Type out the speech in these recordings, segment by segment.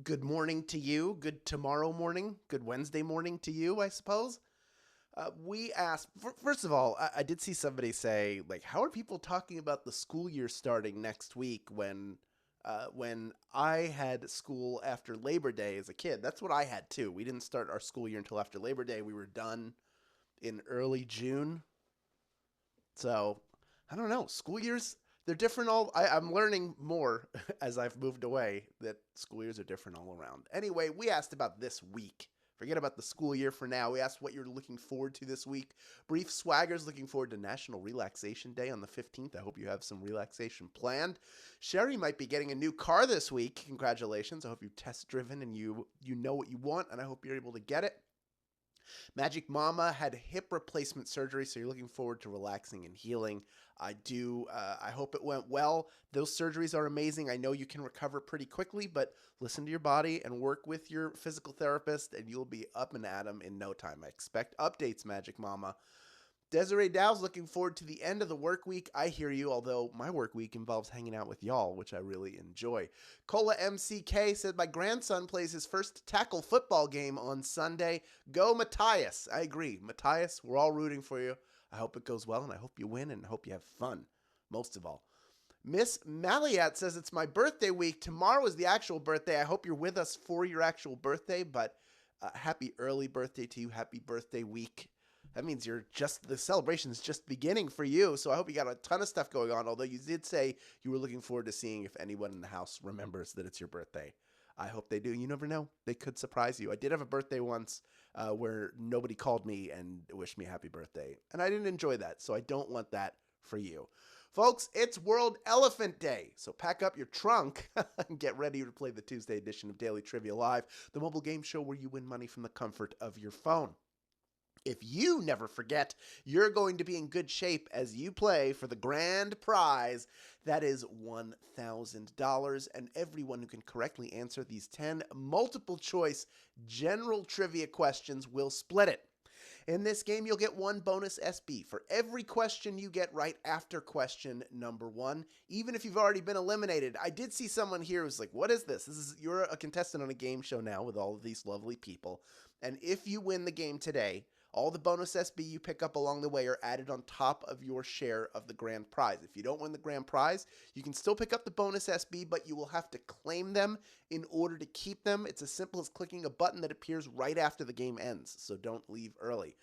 Good morning to you. Good tomorrow morning. Good Wednesday morning to you, I suppose. We asked, first of all, I did see somebody say, like, how are people talking about the school year starting next week when I had school after Labor Day as a kid? That's what I had too. We didn't start our school year until after Labor Day. We were done in early June. So I don't know. School years, they're different I'm learning more as I've moved away that school years are different all around. Anyway, we asked about this week. Forget about the school year for now. We asked what you're looking forward to this week. Brief Swaggers looking forward to National Relaxation Day on the 15th. I hope you have some relaxation planned. Sherry might be getting a new car this week. Congratulations. I hope you've test driven and you know what you want, and I hope you're able to get it. Magic Mama had hip replacement surgery, so you're looking forward to relaxing and healing. I do. I hope it went well. Those surgeries are amazing. I know you can recover pretty quickly, but listen to your body and work with your physical therapist, and you'll be up and at 'em in no time. I expect updates, Magic Mama. Desiree Dow's looking forward to the end of the work week. I hear you, although my work week involves hanging out with y'all, which I really enjoy. Cola MCK said my grandson plays his first tackle football game on Sunday. Go Matthias. I agree. Matthias, we're all rooting for you. I hope it goes well, and I hope you win, and I hope you have fun, most of all. Miss Maliat says it's my birthday week. Tomorrow is the actual birthday. I hope you're with us for your actual birthday, but happy early birthday to you. Happy birthday week. That means the celebration is just beginning for you. So I hope you got a ton of stuff going on. Although you did say you were looking forward to seeing if anyone in the house remembers that it's your birthday. I hope they do. You never know. They could surprise you. I did have a birthday once where nobody called me and wished me happy birthday. And I didn't enjoy that. So I don't want that for you. Folks, it's World Elephant Day. So pack up your trunk and get ready to play the Tuesday edition of Daily Trivia Live, the mobile game show where you win money from the comfort of your phone. If you never forget, you're going to be in good shape as you play for the grand prize. That is $1,000. And everyone who can correctly answer these 10 multiple choice general trivia questions will split it. In this game, you'll get one bonus SB for every question you get right after question number 1, even if you've already been eliminated. I did see someone here who's like, what is this? You're a contestant on a game show now with all of these lovely people. And if you win the game today, all the bonus SB you pick up along the way are added on top of your share of the grand prize. If you don't win the grand prize, you can still pick up the bonus SB, but you will have to claim them in order to keep them. It's as simple as clicking a button that appears right after the game ends, so don't leave early.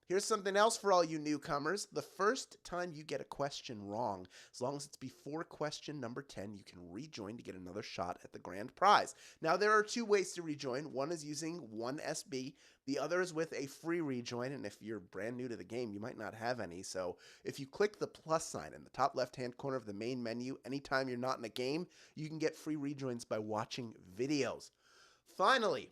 Here's something else for all you newcomers. The first time you get a question wrong, as long as it's before question number 10, you can rejoin to get another shot at the grand prize. Now, there are 2 ways to rejoin. One is using 1 SB. The other is with a free rejoin, and if you're brand new to the game, you might not have any. So if you click the plus sign in the top left-hand corner of the main menu, anytime you're not in a game, you can get free rejoins by watching videos. Finally,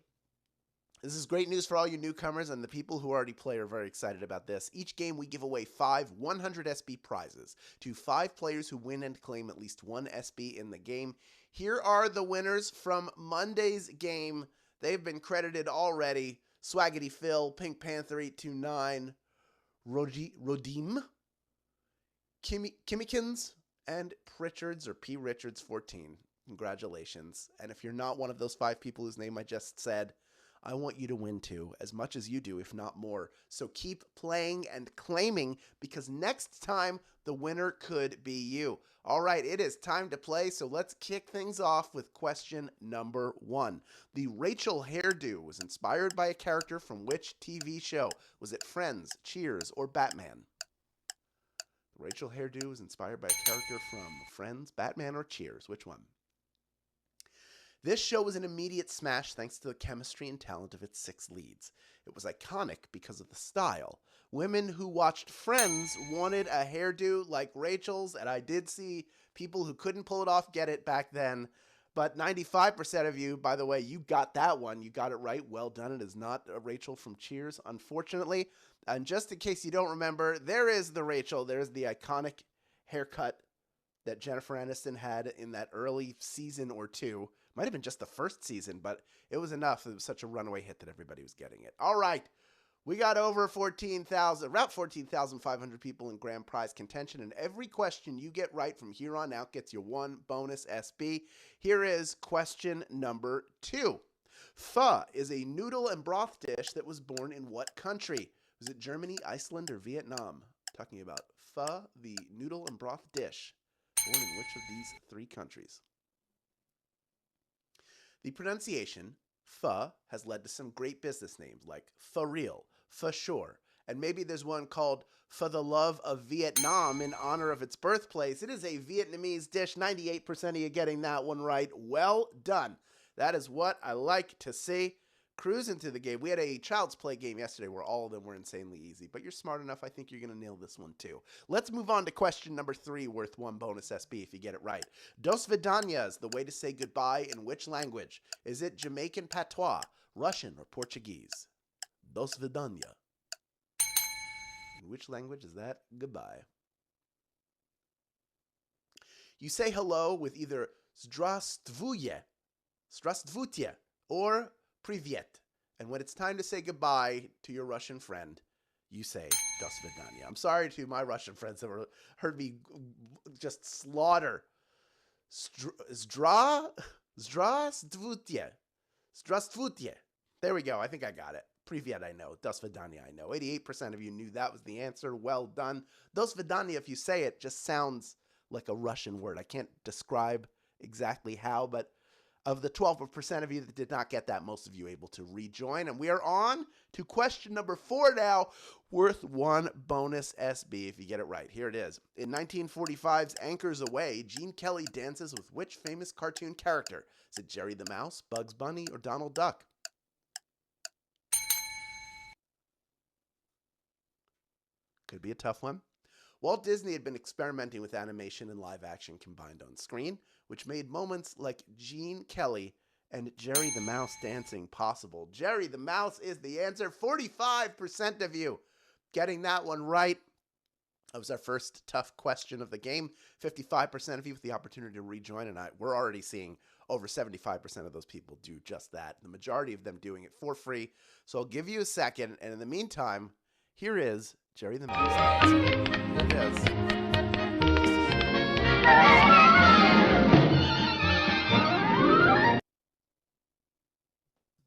this is great news for all you newcomers, and the people who already play are very excited about this. Each game we give away 5 100 SB prizes to 5 players who win and claim at least 1 SB in the game. Here are the winners from Monday's game. They've been credited already. Swaggity Phil, Pink Panther 829, Rodim, Kimmikins, and Pritchards or P. Richards 14. Congratulations. And if you're not one of those 5 people whose name I just said, I want you to win too, as much as you do, if not more. So keep playing and claiming, because next time the winner could be you. All right, it is time to play, so let's kick things off with question number 1. The Rachel hairdo was inspired by a character from which TV show? Was it Friends, Cheers, or Batman? The Rachel hairdo was inspired by a character from Friends, Batman, or Cheers. Which one? This show was an immediate smash thanks to the chemistry and talent of its 6 leads. It was iconic because of the style. Women who watched Friends wanted a hairdo like Rachel's, and I did see people who couldn't pull it off get it back then. But 95% of you, by the way, you got that one. You got it right. Well done. It is not a Rachel from Cheers, unfortunately. And just in case you don't remember, there is the Rachel. There's the iconic haircut that Jennifer Aniston had in that early season or 2. Might have been just the first season, but it was enough. It was such a runaway hit that everybody was getting it. All right. We got over 14,000, about 14,500 people in grand prize contention, and every question you get right from here on out gets you one bonus SB. Here is question number 2. Pho is a noodle and broth dish that was born in what country? Was it Germany, Iceland, or Vietnam? Talking about pho, the noodle and broth dish, born in which of these 3 countries? The pronunciation pho has led to some great business names like For Real, For Sure, and maybe there's one called For the Love of Vietnam in honor of its birthplace. It is a Vietnamese dish. 98% of you getting that one right. Well done. That is what I like to see. Cruising to the game. We had a Child's Play game yesterday where all of them were insanely easy, but you're smart enough. I think you're going to nail this one too. Let's move on to question number 3, worth one bonus SB if you get it right. Dos vidania is the way to say goodbye in which language? Is it Jamaican patois, Russian, or Portuguese? Dos vidania. In which language is that goodbye? You say hello with either Zdravstvuyte, or Privyet. And when it's time to say goodbye to your Russian friend, you say Dos vidania. I'm sorry to my Russian friends that heard me just slaughter. Zdravstvuyte. There we go. I think I got it. Privyet, I know. Dos vidania, I know. 88% of you knew that was the answer. Well done. Dos vidania, if you say it, just sounds like a Russian word. I can't describe exactly how, but of the 12% of you that did not get that, most of you able to rejoin. And we are on to question number 4 now, worth one bonus SB if you get it right. Here it is. In 1945's Anchors Away, Gene Kelly dances with which famous cartoon character? Is it Jerry the Mouse, Bugs Bunny, or Donald Duck? Could be a tough one. Walt Disney had been experimenting with animation and live action combined on screen, which made moments like Gene Kelly and Jerry the Mouse dancing possible. Jerry the Mouse is the answer. 45% of you getting that one right. That was our first tough question of the game. 55% of you with the opportunity to rejoin, and we're already seeing over 75% of those people do just that. The majority of them doing it for free. So I'll give you a second, and in the meantime, here is Jerry the Mouse dancing. Here it is.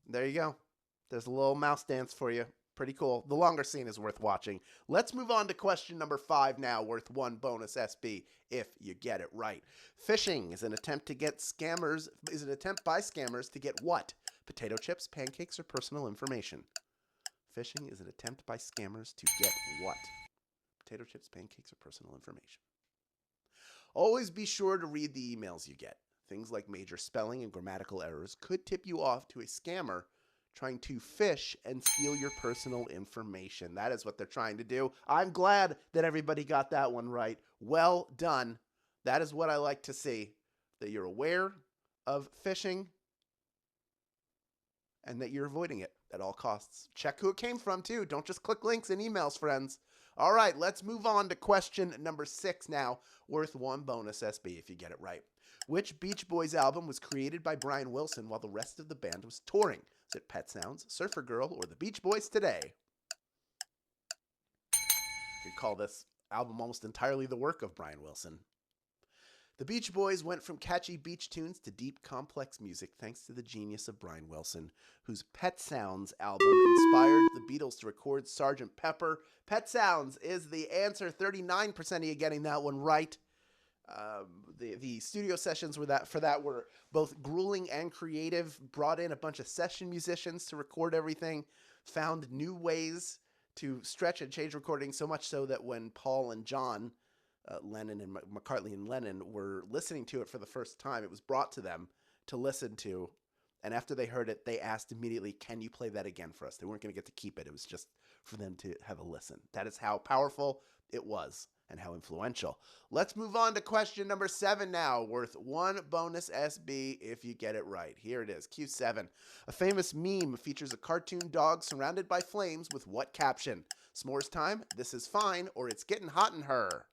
There you go. There's a little mouse dance for you. Pretty cool. The longer scene is worth watching. Let's move on to question number 5 now, worth one bonus SB if you get it right. Phishing is an attempt by scammers to get what? Potato chips, pancakes, or personal information? Phishing is an attempt by scammers to get what? Potato chips, pancakes, or personal information. Always be sure to read the emails you get. Things like major spelling and grammatical errors could tip you off to a scammer trying to phish and steal your personal information. That is what they're trying to do. I'm glad that everybody got that one right. Well done. That is what I like to see, that you're aware of phishing and that you're avoiding it at all costs. Check who it came from, too. Don't just click links in emails, friends. All right, let's move on to question number 6 now, worth one bonus SB if you get it right. Which Beach Boys album was created by Brian Wilson while the rest of the band was touring? Is it Pet Sounds, Surfer Girl, or the Beach Boys Today? You could call this album almost entirely the work of Brian Wilson. The Beach Boys went from catchy beach tunes to deep, complex music thanks to the genius of Brian Wilson, whose Pet Sounds album inspired the Beatles to record Sgt. Pepper. Pet Sounds is the answer. 39% of you getting that one right. The studio sessions were both grueling and creative, brought in a bunch of session musicians to record everything, found new ways to stretch and change recordings, so much so that when Paul and John, Lennon and McCartney and Lennon were listening to it for the first time, it was brought to them to listen to, and after they heard it, they asked immediately, can you play that again for us? They weren't going to get to keep it. It was just for them to have a listen. That is how powerful it was and how influential. Let's move on to question number 7 now, worth one bonus SB if you get it right. Here it is, Q7. A famous meme features a cartoon dog surrounded by flames with what caption? S'mores time, this is fine, or it's getting hot in her.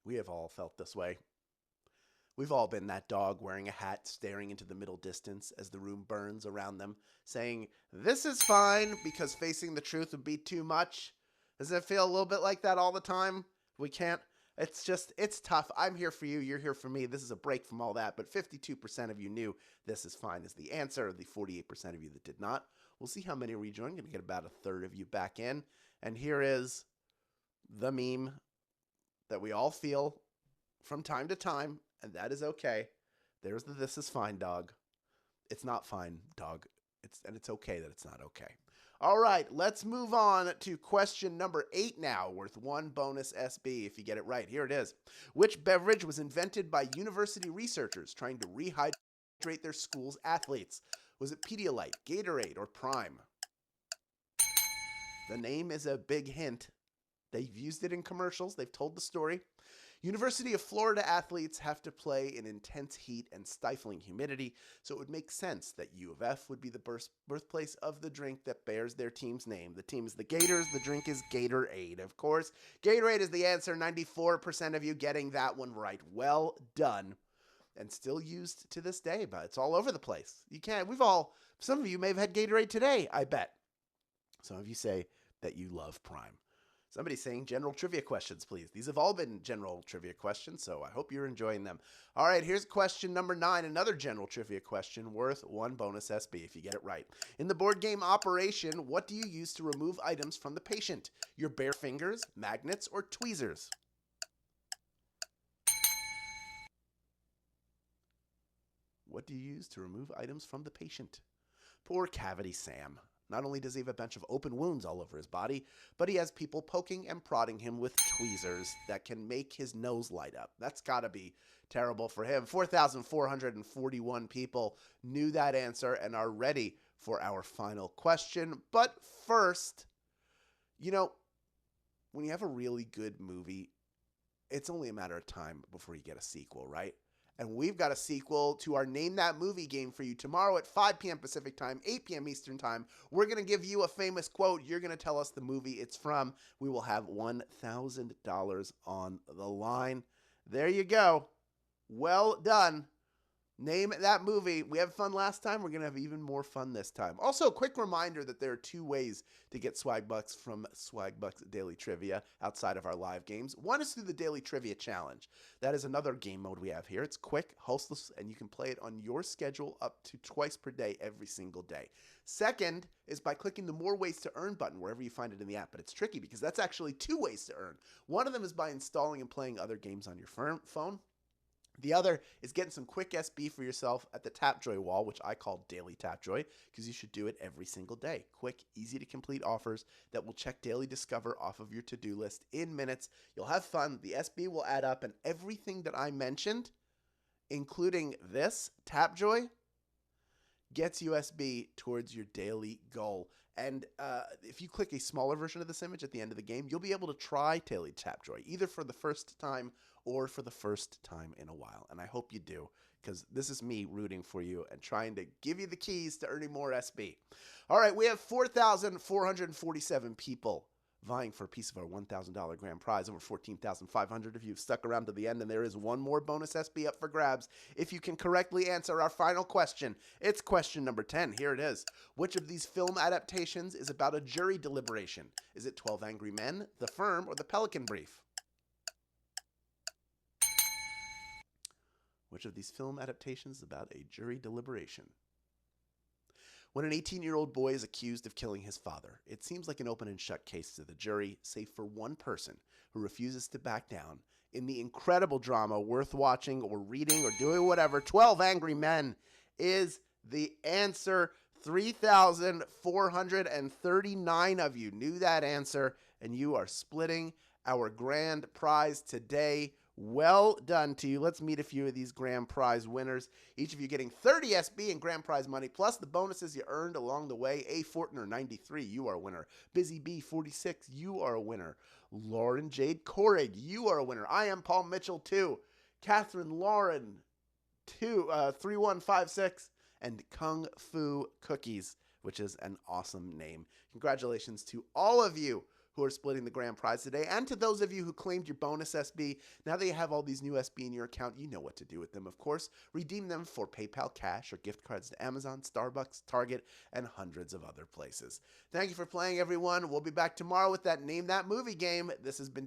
We have all felt this way. We've all been that dog wearing a hat staring into the middle distance as the room burns around them, saying, "This is fine," because facing the truth would be too much. Does it feel a little bit like that all the time? We can't. It's tough. I'm here for you. You're here for me. This is a break from all that. But 52% of you knew this is fine is the answer. The 48% of you that did not. We'll see how many rejoin. Going to get about a third of you back in. And here is the meme that we all feel from time to time, and that is okay. There's the "this is fine" dog. It's not fine, dog. It's okay that it's not okay. All right, let's move on to question number 8 now, worth 1 bonus SB if you get it right. Here it is. Which beverage was invented by university researchers trying to rehydrate their school's athletes? Was it Pedialyte, Gatorade, or Prime? The name is a big hint. They've used it in commercials. They've told the story. University of Florida athletes have to play in intense heat and stifling humidity, so it would make sense that U of F would be the birthplace of the drink that bears their team's name. The team is the Gators. The drink is Gatorade, of course. Gatorade is the answer. 94% of you getting that one right. Well done. And still used to this day, but it's all over the place. Some of you may have had Gatorade today, I bet. Some of you say that you love Prime. Somebody's saying general trivia questions, please. These have all been general trivia questions, so I hope you're enjoying them. All right, here's question number 9, another general trivia question worth 1 bonus SB if you get it right. In the board game Operation, what do you use to remove items from the patient? Your bare fingers, magnets, or tweezers? What do you use to remove items from the patient? Poor Cavity Sam. Not only does he have a bunch of open wounds all over his body, but he has people poking and prodding him with tweezers that can make his nose light up. That's got to be terrible for him. 4,441 people knew that answer and are ready for our final question. But first, when you have a really good movie, it's only a matter of time before you get a sequel, right? And we've got a sequel to our Name That Movie game for you tomorrow at 5 p.m. Pacific Time, 8 p.m. Eastern Time. We're going to give you a famous quote. You're going to tell us the movie it's from. We will have $1,000 on the line. There you go. Well done. Name that movie. We had fun last time. We're going to have even more fun this time. Also, a quick reminder that there are 2 ways to get Swagbucks from Swagbucks Daily Trivia outside of our live games. One is through the Daily Trivia Challenge. That is another game mode we have here. It's quick, hostless, and you can play it on your schedule up to twice per day every single day. Second is by clicking the More Ways to Earn button wherever you find it in the app. But it's tricky because that's actually 2 ways to earn. One of them is by installing and playing other games on your phone. The other is getting some quick SB for yourself at the Tapjoy wall, which I call Daily Tapjoy, because you should do it every single day. Quick, easy to complete offers that will check Daily Discover off of your to-do list in minutes. You'll have fun. The SB will add up, and everything that I mentioned, including this, Tapjoy, gets USB towards your daily goal. And if you click a smaller version of this image at the end of the game, you'll be able to try Daily Tapjoy, either for the first time or for the first time in a while. And I hope you do, because this is me rooting for you and trying to give you the keys to earning more SB. All right, we have 4,447 people vying for a piece of our $1,000 grand prize. Over 14,500 of you have stuck around to the end, and there is one more bonus SB up for grabs if you can correctly answer our final question. It's question number 10. Here it is. Which of these film adaptations is about a jury deliberation? Is it 12 Angry Men, The Firm, or The Pelican Brief? Which of these film adaptations is about a jury deliberation? When an 18-year-old boy is accused of killing his father, it seems like an open and shut case to the jury, save for one person who refuses to back down. In the incredible drama worth watching or reading or doing whatever, 12 Angry Men is the answer. 3,439 of you knew that answer, and you are splitting our grand prize today. Well done to you. Let's meet a few of these grand prize winners. Each of you getting 30 SB in grand prize money, plus the bonuses you earned along the way. A. Fortner, 93, you are a winner. Busy B, 46, you are a winner. Lauren Jade Corrig, you are a winner. I am Paul Mitchell, 2. Catherine Lauren, 3156. And Kung Fu Cookies, which is an awesome name. Congratulations to all of you who who are splitting the grand prize today. And to those of you who claimed your bonus SB, now that you have all these new SB in your account, you know what to do with them, of course. Redeem them for PayPal cash or gift cards to Amazon, Starbucks, Target, and hundreds of other places. Thank you for playing, everyone. We'll be back tomorrow with that Name That Movie game. This has been